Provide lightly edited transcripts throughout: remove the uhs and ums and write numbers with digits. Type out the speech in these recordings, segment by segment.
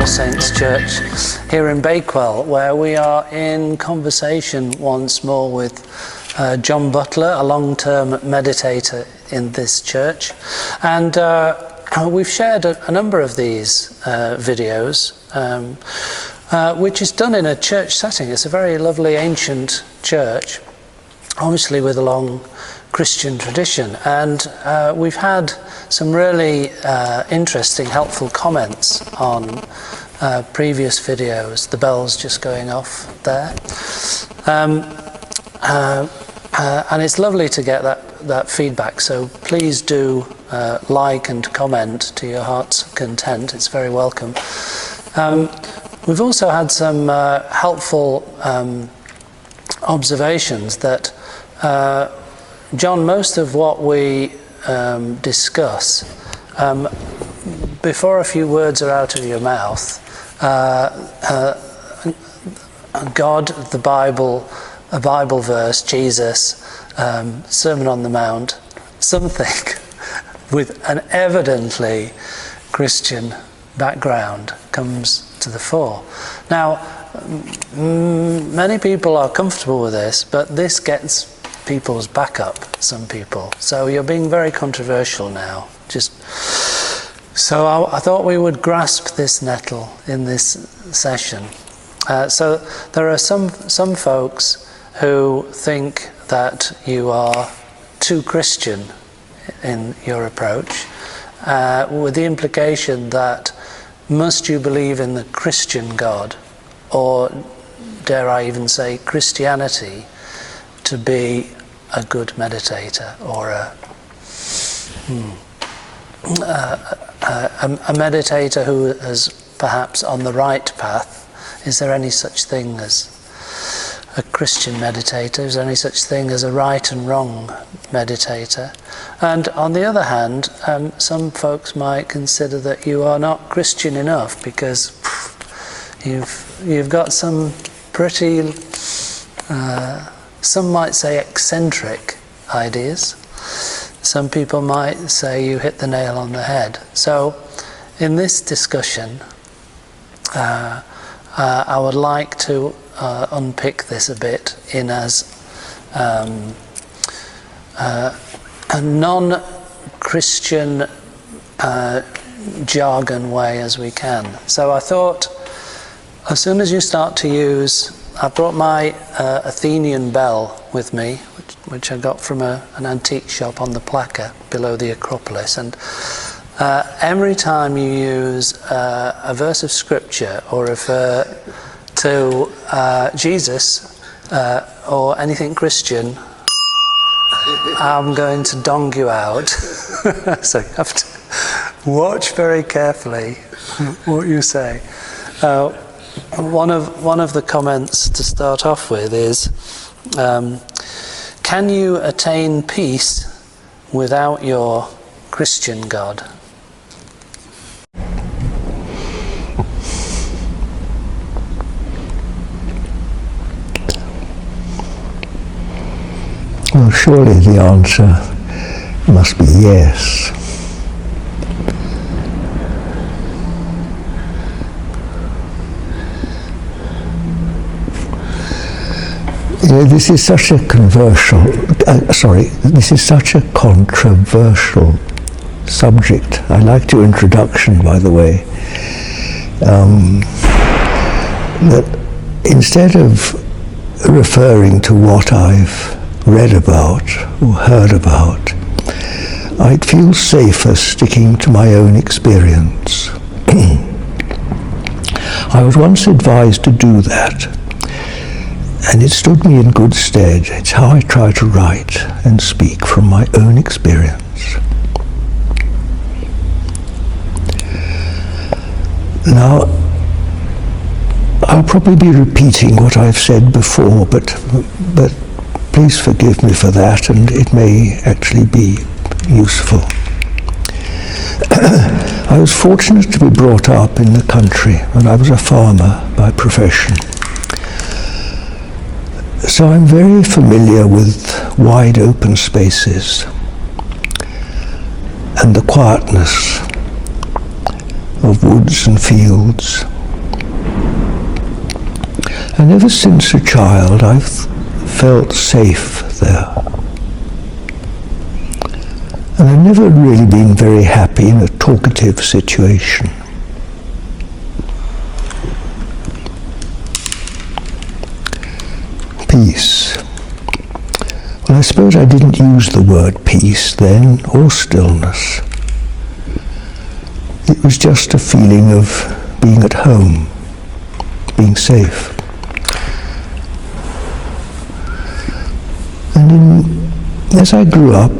All Saints Church here in Bakewell, where we are in conversation once more with John Butler, a long-term meditator in this church. And we've shared a number of these videos, which is done in a church setting. It's a very lovely ancient church, obviously with a long Christian tradition, and we've had some really interesting, helpful comments on previous videos. The bell's just going off there, and it's lovely to get that feedback. So please do like and comment to your heart's content. It's very welcome. We've also had some helpful observations that John, most of what we discuss, before a few words are out of your mouth, God, the Bible, a Bible verse, Jesus, Sermon on the Mount, something with an evidently Christian background comes to the fore. Now, many people are comfortable with this, but this gets people's backup, some people. So you're being very controversial now. So I thought we would grasp this nettle in this session. So there are some folks who think that you are too Christian in your approach, with the implication that must you believe in the Christian God, or dare I even say Christianity, to be a good meditator, or a meditator who is perhaps on the right path. Is there any such thing as a Christian meditator? Is there any such thing as a right and wrong meditator? And on the other hand, some folks might consider that you are not Christian enough because you've got some pretty some might say eccentric ideas. Some people might say you hit the nail on the head. So in this discussion, I would like to unpick this a bit in as a non-Christian jargon way as we can. So I thought, as soon as you start to use, I brought my Athenian bell with me, which I got from an antique shop on the Plaka below the Acropolis. And every time you use a verse of scripture or refer to Jesus or anything Christian, I'm going to dong you out. So you have to watch very carefully what you say. One of the comments to start off with is, can you attain peace without your Christian God? Well, surely the answer must be yes. You know, this is such a controversial subject. I liked your introduction, by the way. That instead of referring to what I've read about or heard about, I'd feel safer sticking to my own experience. I was once advised to do that, and it stood me in good stead. It's how I try to write and speak from my own experience. Now, I'll probably be repeating what I've said before, but please forgive me for that, and it may actually be useful. I was fortunate to be brought up in the country, and I was a farmer by profession. So I'm very familiar with wide open spaces and the quietness of woods and fields And ever since a child, I've felt safe there. And I've never really been very happy in a talkative situation. Peace. Well, I suppose I didn't use the word peace then, or stillness. It was just a feeling of being at home, being safe. And as I grew up,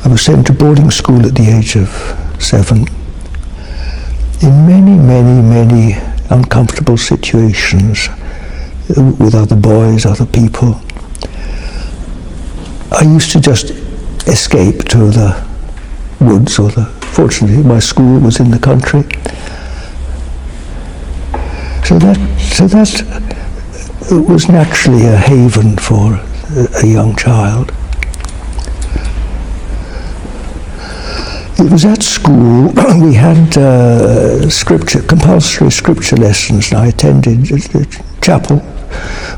I was sent to boarding school at the age of 7. In many, many, many uncomfortable situations with other boys, other people, I used to just escape to the woods fortunately my school was in the country. So that was naturally a haven for a young child. It was at school we had compulsory scripture lessons, and I attended chapel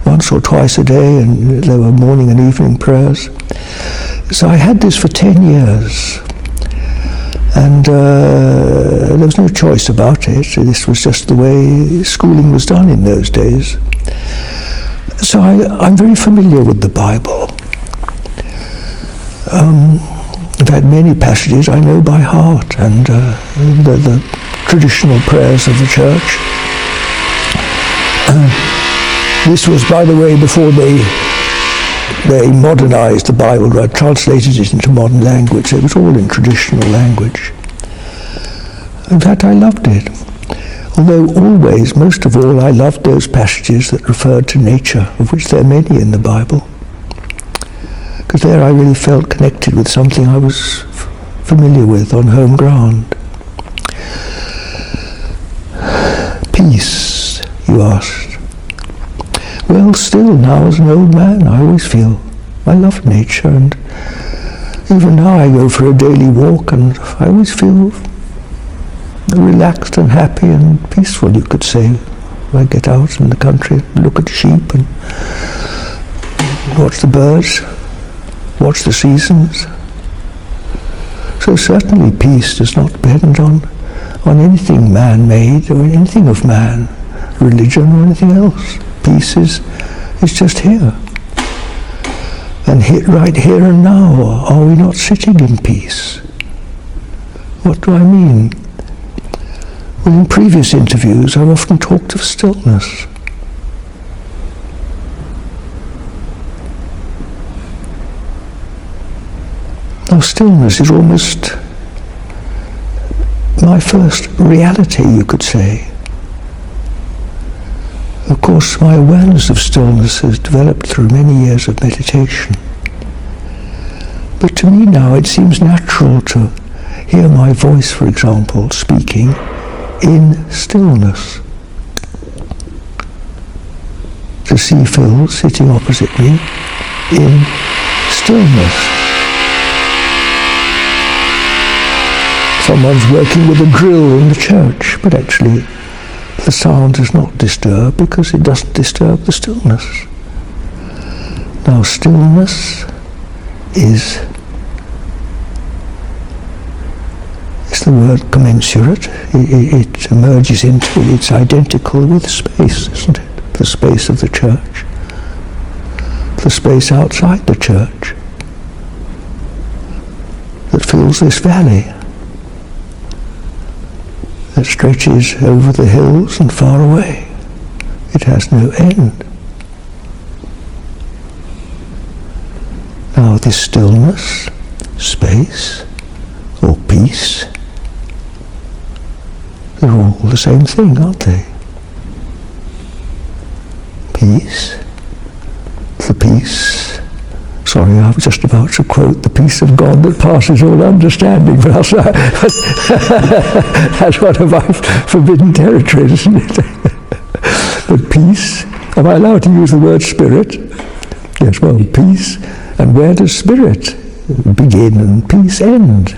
once or twice a day, and there were morning and evening prayers. So I had this for 10 years, and there was no choice about it. This was just the way schooling was done in those days. So I'm very familiar with the Bible. In fact, many passages I know by heart, and the traditional prayers of the church. This was, by the way, before they modernized the Bible, translated it into modern language. It was all in traditional language. In fact, I loved it. Although always, most of all, I loved those passages that referred to nature, of which there are many in the Bible. Because there I really felt connected with something I was familiar with on home ground. Peace, you asked. Well, still now as an old man, I always feel I love nature, and even now I go for a daily walk and I always feel relaxed and happy and peaceful, you could say. I get out in the country, look at sheep and watch the birds, watch the seasons. So certainly peace does not depend on anything man-made or anything of man, religion or anything else. Peace is just here. And right here and now, are we not sitting in peace? What do I mean? Well, in previous interviews, I've often talked of stillness. Now, stillness is almost my first reality, you could say. Of course, my awareness of stillness has developed through many years of meditation. But to me now, it seems natural to hear my voice, for example, speaking in stillness. To see Phil sitting opposite me in stillness. Someone's working with a drill in the church, but actually the sound is not disturbed because it doesn't disturb the stillness. Now, stillness is the word commensurate. It emerges into, it's identical with space, isn't it? The space of the church, the space outside the church that fills this valley, that stretches over the hills and far away. It has no end. Now, this stillness, space, or peace, they're all the same thing, aren't they? Peace, the peace. Sorry, I was just about to quote the peace of God that passes all understanding, but that's one of my forbidden territories, isn't it? But peace, am I allowed to use the word spirit? Yes, well, peace, and where does spirit begin and peace end?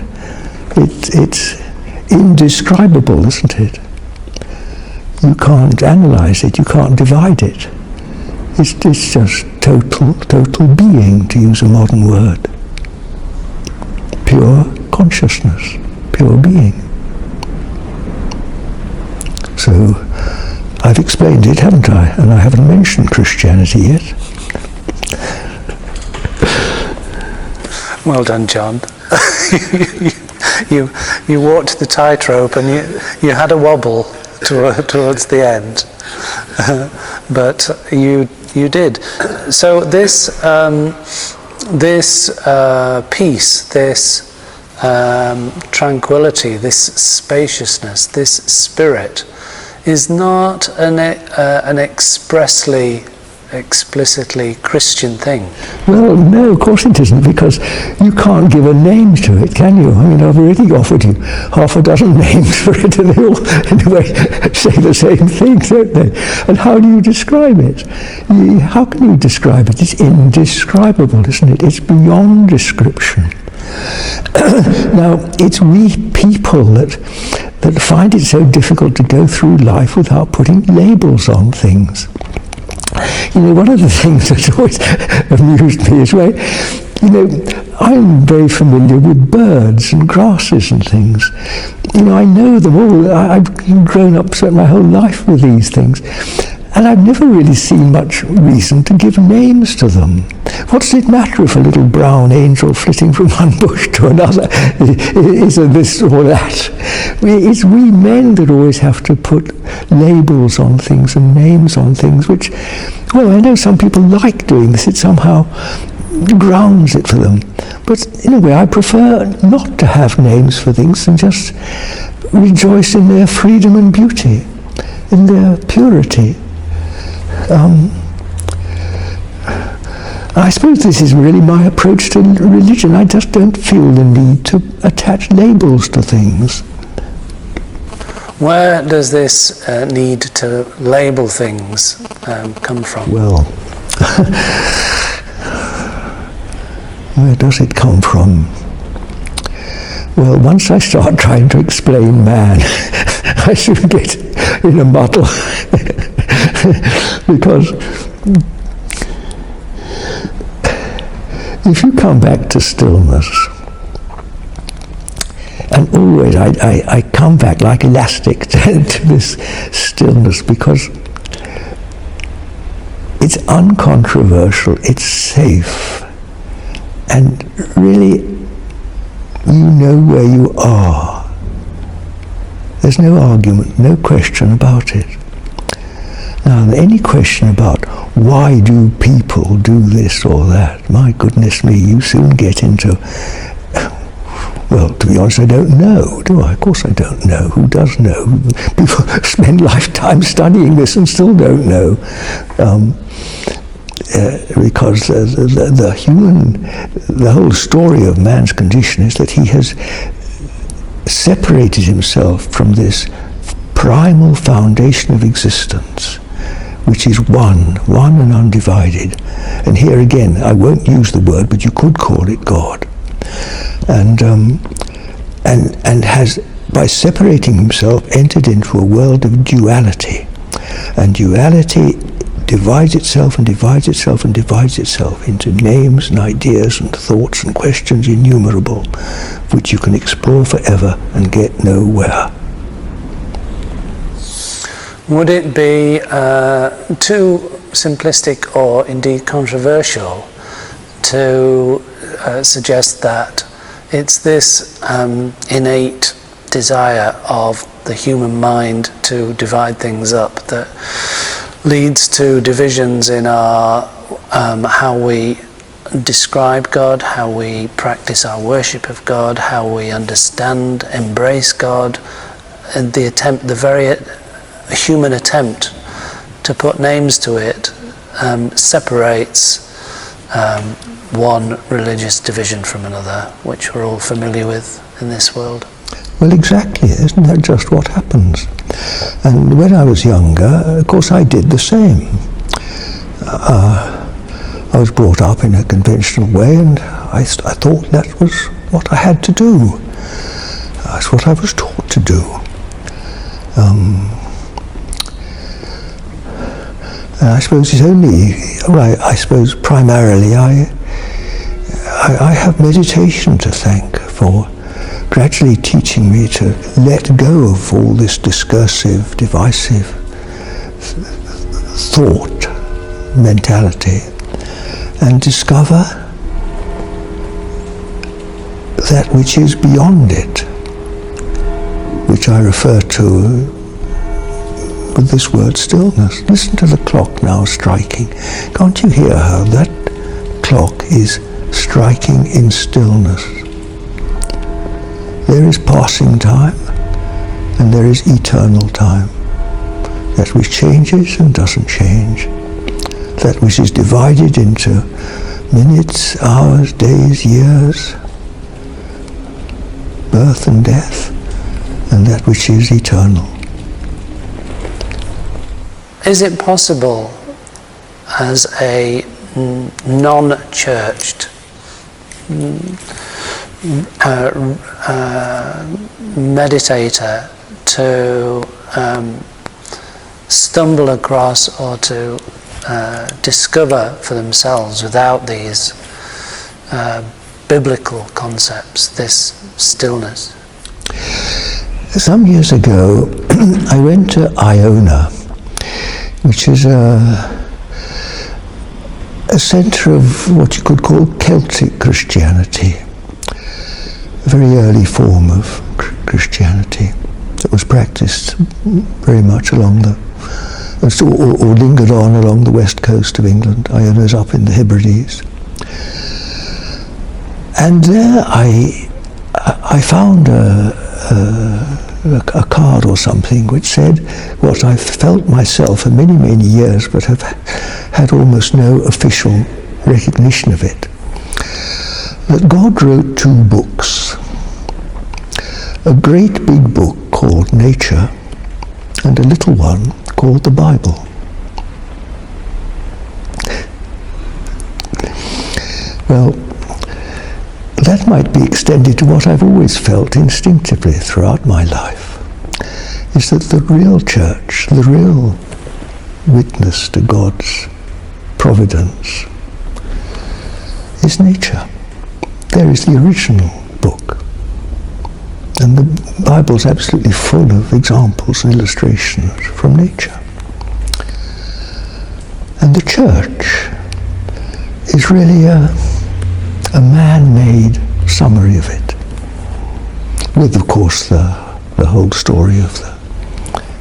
It's indescribable, isn't it? you can't analyse it, you can't divide it. It's just total being, to use a modern word. Pure consciousness, pure being. So, I've explained it, haven't I? And I haven't mentioned Christianity yet. Well done, John. You walked the tightrope and you had a wobble towards the end, but you did. So this peace, this tranquility, this spaciousness, this spirit, is not an explicitly Christian thing. Well, no, of course it isn't, because you can't give a name to it, can you? I mean, I've already offered you half a dozen names for it, and they all, in a way, say the same thing, don't they? And how do you describe it? How can you describe it? It's indescribable, isn't it? It's beyond description. Now, it's we people that find it so difficult to go through life without putting labels on things. You know, one of the things that's always amused me is I'm very familiar with birds and grasses and things. You know, I know them all. I've grown up my whole life with these things. And I've never really seen much reason to give names to them. What does it matter if a little brown angel flitting from one bush to another is a this or that? It's we men that always have to put labels on things and names on things, which, well, I know some people like doing this. It somehow grounds it for them. But in a way, I prefer not to have names for things and just rejoice in their freedom and beauty, in their purity. I suppose this is really my approach to religion. I just don't feel the need to attach labels to things. Where does this need to label things come from? Well, where does it come from? Well, once I start trying to explain man, I soon get in a muddle. Because if you come back to stillness, and always I come back like elastic to this stillness, because it's uncontroversial, it's safe, and really you know where you are. There's no argument, no question about it. Now, any question about why do people do this or that, my goodness me, you soon get into, well, to be honest, I don't know, do I? Of course I don't know. Who does know? People spend lifetimes studying this and still don't know. Because the whole story of man's condition is that he has separated himself from this primal foundation of existence, which is one and undivided. And here again, I won't use the word, but you could call it God. And has, by separating himself, entered into a world of duality. And duality divides itself and divides itself and divides itself into names and ideas and thoughts and questions innumerable, which you can explore forever and get nowhere. Would it be too simplistic or indeed controversial to suggest that it's this innate desire of the human mind to divide things up that leads to divisions in our how we describe God, how we practice our worship of God, how we understand, embrace God, and the very human attempt to put names to it separates one religious division from another, which we're all familiar with in this world. Well, exactly. Isn't that just what happens? And when I was younger, of course, I did the same. I was brought up in a conventional way, and I thought that was what I had to do. That's what I was taught to do. And I suppose it's only, well, I suppose primarily I have meditation to thank for gradually teaching me to let go of all this discursive, divisive thought, mentality, and discover that which is beyond it, which I refer to with this word stillness. Listen to the clock now striking. Can't you hear how that clock is striking in stillness? There is passing time and there is eternal time. That which changes and doesn't change. That which is divided into minutes, hours, days, years, birth and death, and that which is eternal. Is it possible as a non-churched meditator to stumble across or to discover for themselves without these biblical concepts, this stillness? Some years ago I went to Iona, which is a centre of what you could call Celtic Christianity, a very early form of Christianity that was practiced very much along the, or lingered on along the west coast of England. Iona is up in the Hebrides. And there I found a card or something which said what I've felt myself for many, many years, but have had almost no official recognition of it. That God wrote 2 books. A great big book called Nature and a little one called the Bible. Well, that might be extended to what I've always felt instinctively throughout my life, is that the real church, the real witness to God's providence, is nature. There is the original book. And the Bible's absolutely full of examples and illustrations from nature. And the church is really a man-made summary of it, with, of course, the whole story of the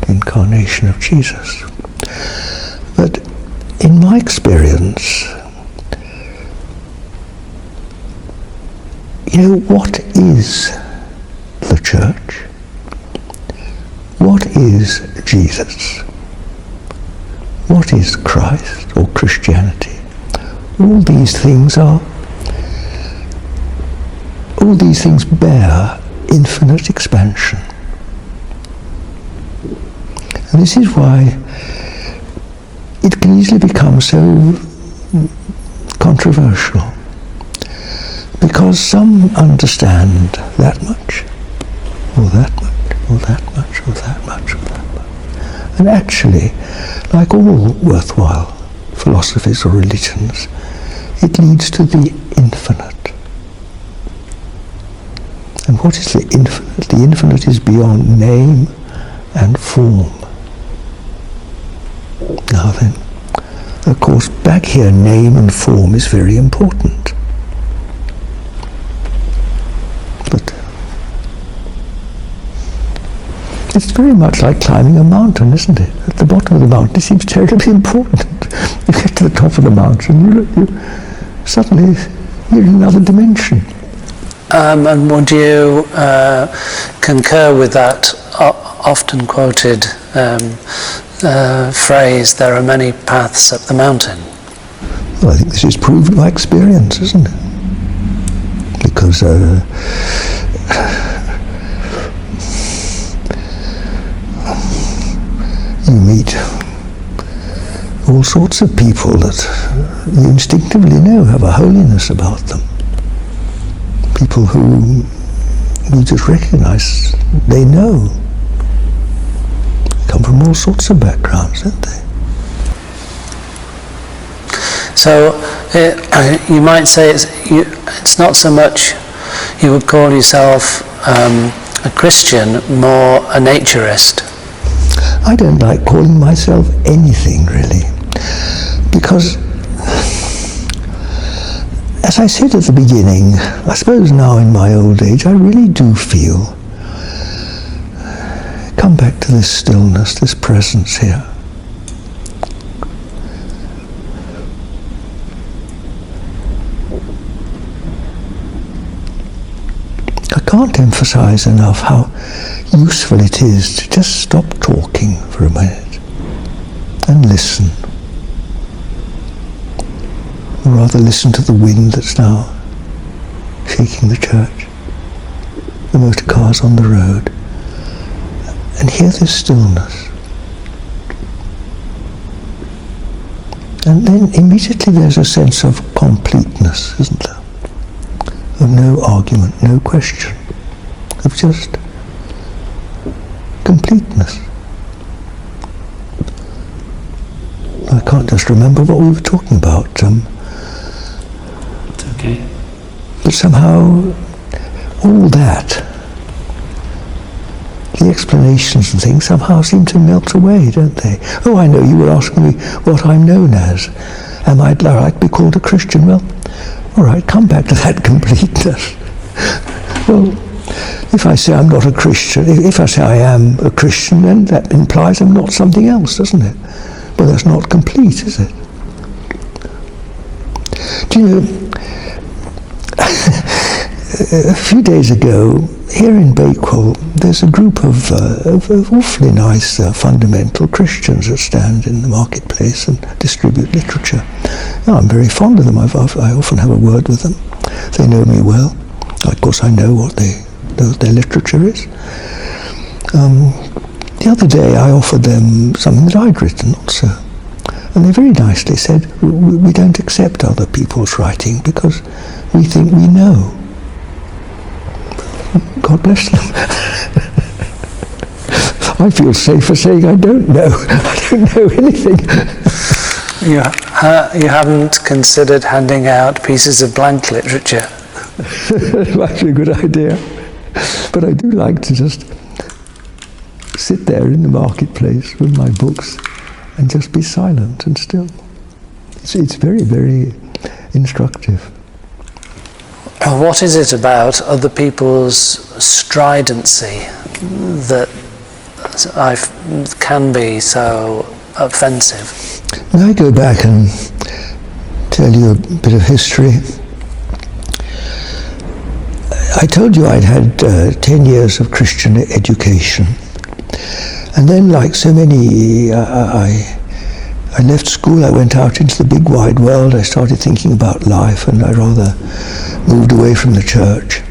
incarnation of Jesus. But in my experience, what is the church? What is Jesus? What is Christ or Christianity? All these things bear infinite expansion. And this is why it can easily become so controversial, because some understand that much, or that much, or that much, or that much, or that much. And actually, like all worthwhile philosophies or religions, it leads to the infinite. And what is the infinite? The infinite is beyond name and form. Now then, of course, back here, name and form is very important. But it's very much like climbing a mountain, isn't it? At the bottom of the mountain, it seems terribly important. You get to the top of the mountain, you suddenly you're in another dimension. And would you concur with that often quoted phrase, there are many paths up the mountain? Well, I think this is proved by experience, isn't it? Because you meet all sorts of people that you instinctively know have a holiness about them. People who you just recognize, they know. They come from all sorts of backgrounds, don't they? So you might say it's not so much you would call yourself a Christian, more a naturist. I don't like calling myself anything really, because as I said at the beginning, I suppose now in my old age I really do feel, come back to this stillness, this presence here. I can't emphasize enough how useful it is to just stop talking for a minute and listen. Or rather listen to the wind that's now shaking the church, the motor cars on the road, and hear this stillness. And then immediately there's a sense of completeness, isn't there? Of no argument, no question, of just completeness. I can't just remember what we were talking about. It's okay. But somehow all that, the explanations and things somehow seem to melt away, don't they? Oh, I know, you were asking me what I'm known as. Am I like to be called a Christian? Well, all right, come back to that completeness. Well, if I say I'm not a Christian, if I say I am a Christian, then that implies I'm not something else, doesn't it? Well, that's not complete, is it? Do you know, a few days ago, here in Bakewell, there's a group of awfully nice fundamental Christians that stand in the marketplace and distribute literature. Now, I'm very fond of them. I often have a word with them. They know me well. Of course, I know what their literature is. The other day, I offered them something that I'd written also. And they very nicely said, we don't accept other people's writing because we think we know. God bless them. I feel safer saying I don't know. I don't know anything. You haven't considered handing out pieces of blank literature? That might be a good idea. But I do like to just sit there in the marketplace with my books and just be silent and still. It's very, very instructive. What is it about other people's stridency that can be so offensive? When I go back and tell you a bit of history, I told you I'd had 10 years of Christian education. And then, like so many, I left school, I went out into the big wide world, I started thinking about life, and I rather moved away from the church.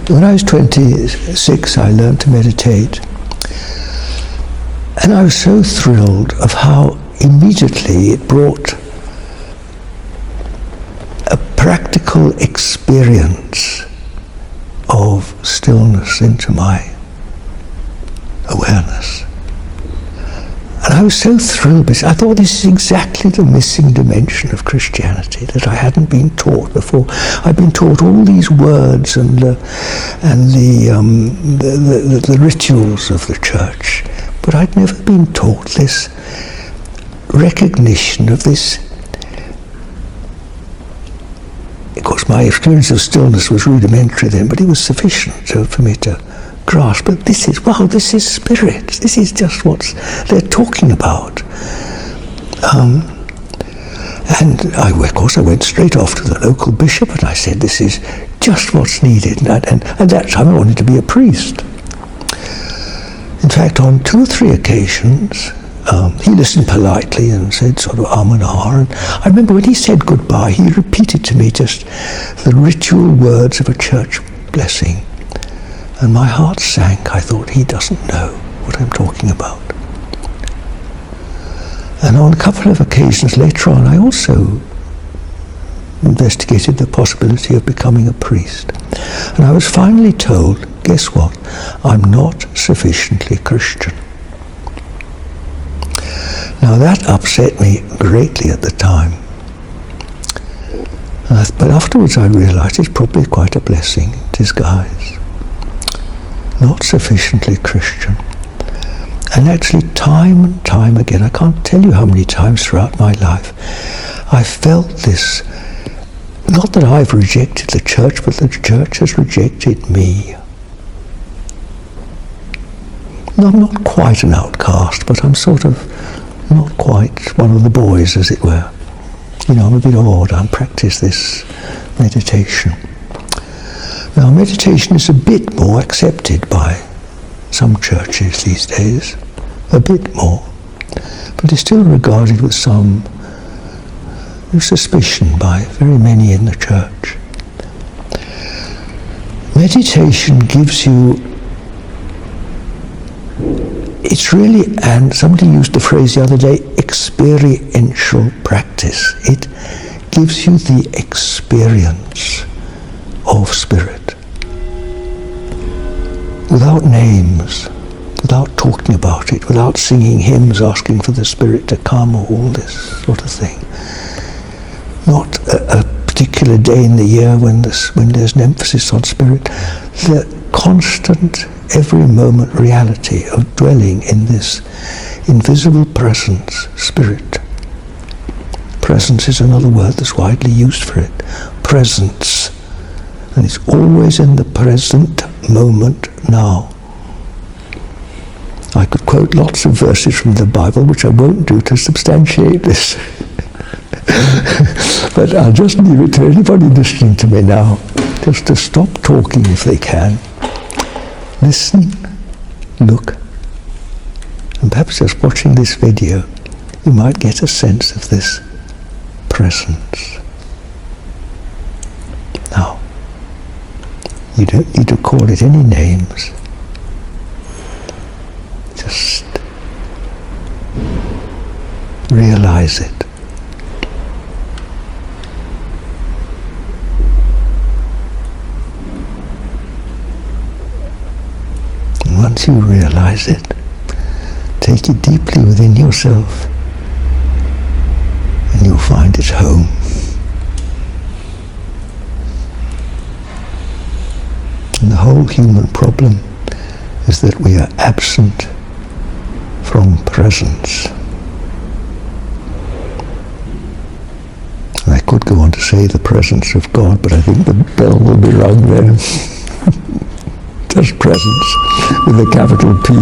When I was 26, I learned to meditate. And I was so thrilled of how immediately it brought a practical experience of stillness into my awareness. And I was so thrilled because I thought this is exactly the missing dimension of Christianity that I hadn't been taught before. I'd been taught all these words and the rituals of the church, but I'd never been taught this recognition of this. Of course, my experience of stillness was rudimentary then, but it was sufficient for me to grasp. But this is, wow, this is spirit. This is just what they're talking about. And of course, I went straight off to the local bishop and I said, this is just what's needed. And at that time, I wanted to be a priest. In fact, on 2 or 3 occasions, he listened politely and said sort of and ah. And I remember when he said goodbye, he repeated to me just the ritual words of a church blessing. And my heart sank. I thought, he doesn't know what I'm talking about. And on a couple of occasions later on, I also investigated the possibility of becoming a priest. And I was finally told, guess what? I'm not sufficiently Christian. Now that upset me greatly at the time. But afterwards I realized it's probably quite a blessing in disguise. Not sufficiently Christian. And actually time and time again, I can't tell you how many times throughout my life, I felt this, not that I've rejected the church, but the church has rejected me. No, I'm not quite an outcast, but I'm sort of not quite one of the boys, as it were. You know, I'm a bit odd. I practice this meditation. Now, meditation is a bit more accepted by some churches these days, a bit more, but it's still regarded with some suspicion by very many in the church. Meditation gives you, it's really, and somebody used the phrase the other day, experiential practice. It gives you the experience of spirit. Without names, without talking about it, without singing hymns asking for the spirit to come or all this sort of thing. Not a particular day in the year when there's an emphasis on spirit. The constant, every moment reality of dwelling in this invisible presence, spirit. Presence is another word that's widely used for it. Presence. And it's always in the present moment now. I could quote lots of verses from the Bible, which I won't do to substantiate this. But I'll just leave it to anybody listening to me now, just to stop talking if they can. Listen, look, and perhaps just watching this video, you might get a sense of this presence. Now, you don't need to call it any names. Just realize it. And once you realize it, take it deeply within yourself, and you'll find it home. And the whole human problem is that we are absent from presence. And I could go on to say the presence of God, but I think the bell will be rung then. Just presence with a capital P.